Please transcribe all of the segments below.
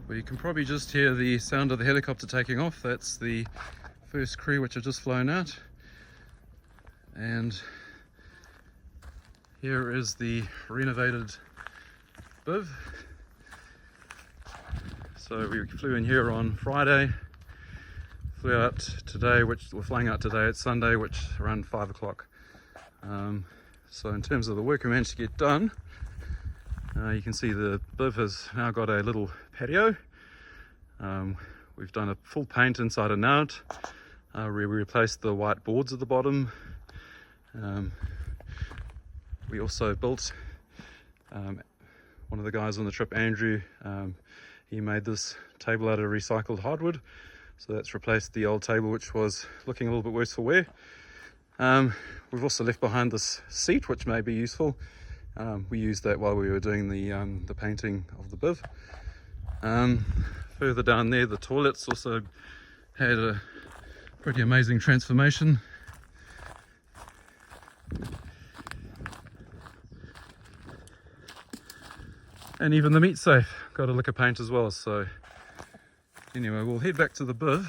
Well, you can probably just hear the sound of the helicopter taking off. That's the first crew which have just flown out. And here is the renovated BIV. So we flew in here on Friday, flew out today, which we're flying out today. It's Sunday, which around 5 o'clock. So in terms of the work we managed to get done, you can see the BIV has now got a little patio. We've done a full paint inside and out. We replaced the white boards at the bottom. We also built, one of the guys on the trip, Andrew, he made this table out of recycled hardwood. So that's replaced the old table, which was looking a little bit worse for wear. We've also left behind this seat, which may be useful. We used that while we were doing the painting of the BIV. Further down there, the toilets also had a pretty amazing transformation. And even the meat safe got a lick of paint as well. So anyway, we'll head back to the BIV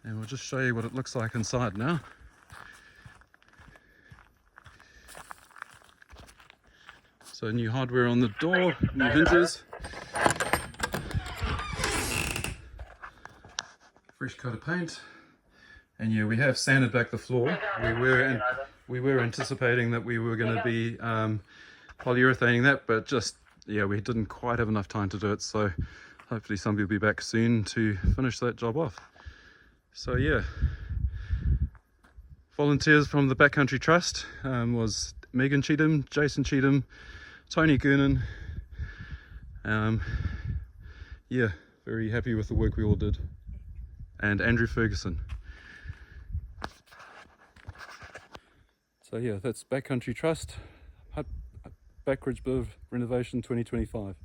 and we'll just show you what it looks like inside now. So new hardware on the door, new hinges, fresh coat of paint, and yeah, we have sanded back the floor. We were anticipating that we were going to be polyurethaning that, but just yeah, we didn't quite have enough time to do it. So hopefully somebody will be back soon to finish that job off. So yeah, volunteers from the Backcountry Trust was Megan Cheetham, Jason Cheetham, Tony Gernan. Yeah, very happy with the work we all did. And Andrew Ferguson. So yeah, that's Backcountry Trust, Backridge BIV Renovation 2025.